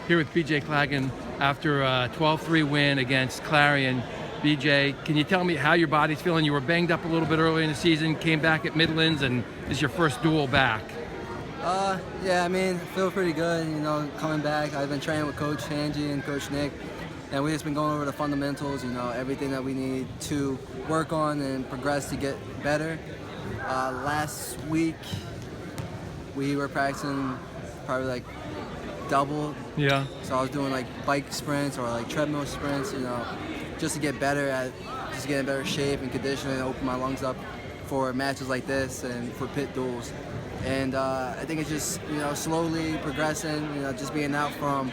here with BJ Clagon after a 12-3 win against Clarion. BJ, can you tell me how your body's feeling? You were banged up a little bit early in the season, came back at Midlands, and this is your first duel back. Yeah, I mean, I feel pretty good, coming back. I've been training with Coach Angie and Coach Nick, and we've just been going over the fundamentals, everything that we need to work on and progress to get better. Last week, we were practicing probably like double. Yeah. So I was doing like bike sprints or like treadmill sprints, just to get better just get in better shape and condition and open my lungs up for matches like this and for pit duels. And I think it's just, slowly progressing, just being out for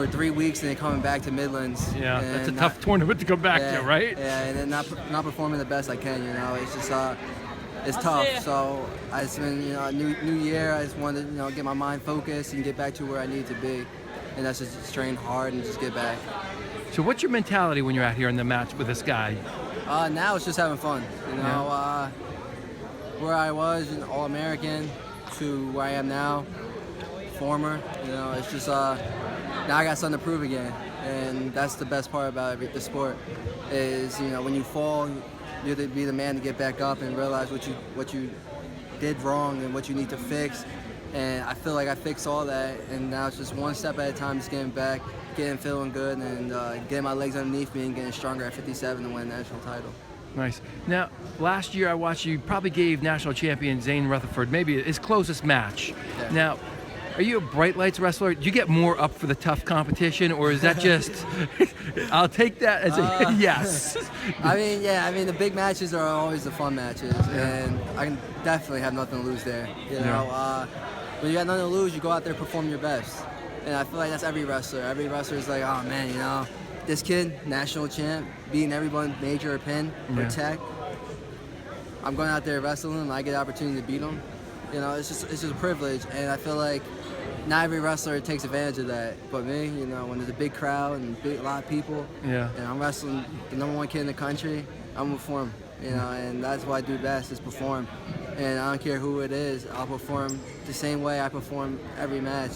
3 weeks and then coming back to Midlands. Yeah, that's a tough tournament to come back to, right? Yeah, and then not performing the best I can, it's just, it's tough. So it's been, a new year. I just wanted to, get my mind focused and get back to where I need to be. And that's just train hard and just get back. So what's your mentality when you're out here in the match with this guy? Now it's just having fun, where I was, All-American, to where I am now, former. It's just now I got something to prove again, and that's the best part about the sport. Is when you fall, you have to be the man to get back up and realize what you did wrong and what you need to fix. And I feel like I fixed all that, and now it's just one step at a time, just getting back, feeling good, and getting my legs underneath me and getting stronger at 57 to win a national title. Nice. Now, last year I watched you probably gave national champion Zane Rutherford maybe his closest match. Yeah. Now, are you a bright lights wrestler? Do you get more up for the tough competition, or is that just, I'll take that as a yes? I mean, the big matches are always the fun matches, and I can definitely have nothing to lose there. When you got nothing to lose, you go out there and perform your best. And I feel like that's every wrestler. Every wrestler is like, oh man, this kid, national champ, beating everyone major or pin or tech. I'm going out there wrestling and I get the opportunity to beat him. It's just a privilege, and I feel like not every wrestler takes advantage of that. But me, when there's a big crowd and a lot of people, and I'm wrestling the #1 kid in the country, I'm gonna perform. And that's what I do best is perform. And I don't care who it is, I'll perform the same way I perform every match.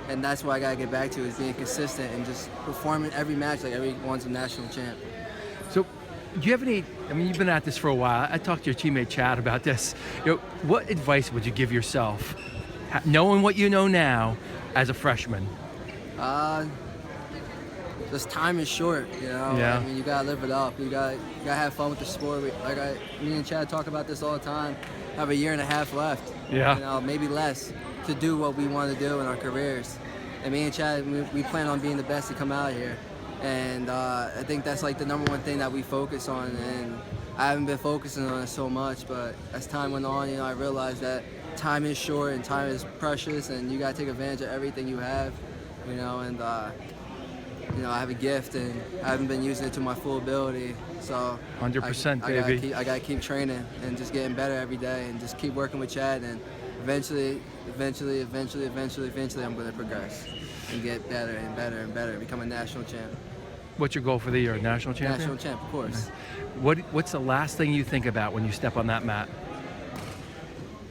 And that's what I gotta get back to, is being consistent and just performing every match like everyone's a national champ. So, do you have any, you've been at this for a while. I talked to your teammate Chad about this. What advice would you give yourself, knowing what you know now, as a freshman? Just time is short, Yeah. You gotta live it up. You gotta have fun with the sport. Me and Chad talk about this all the time. I have a year and a half left. Yeah. Maybe less, to do what we want to do in our careers. And me and Chad, we plan on being the best to come out here. And I think that's like the #1 thing that we focus on. And I haven't been focusing on it so much, but as time went on, I realized that time is short and time is precious, and you gotta take advantage of everything you have, and I have a gift and I haven't been using it to my full ability. So 100%, baby. I gotta keep training and just getting better every day and just keep working with Chad, and eventually I'm gonna progress and get better and better and better and become a national champ. What's your goal for the year? National champion? National champ, of course. What's the last thing you think about when you step on that mat?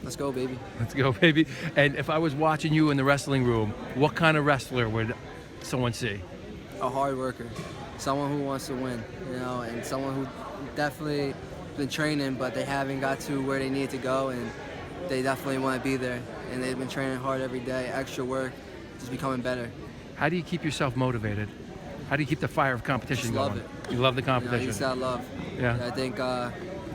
Let's go, baby. Let's go, baby. And if I was watching you in the wrestling room, what kind of wrestler would someone see? A hard worker, someone who wants to win, and someone who definitely been training, but they haven't got to where they need to go, and they definitely want to be there, and they've been training hard every day, extra work, just becoming better. How do you keep yourself motivated? How do you keep the fire of competition just going? Love it. You love the competition. You just gotta love. Yeah. I think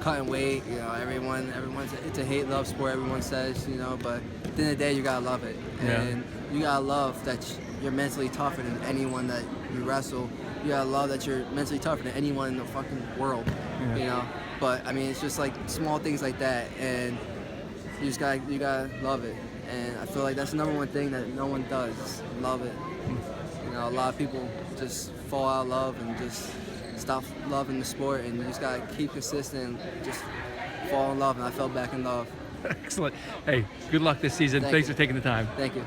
cutting weight, it's a hate-love sport, everyone says, but at the end of the day, you gotta love it. And you gotta love that you're mentally tougher than anyone that you wrestle. You gotta love that you're mentally tougher than anyone in the fucking world, But, it's just like small things like that, and you gotta love it. And I feel like that's the #1 thing that no one does, love it. A lot of people just fall out of love and just stop loving the sport, and you just gotta keep consistent and just fall in love, and I fell back in love. Excellent. Hey, good luck this season. Thanks for taking the time. Thank you.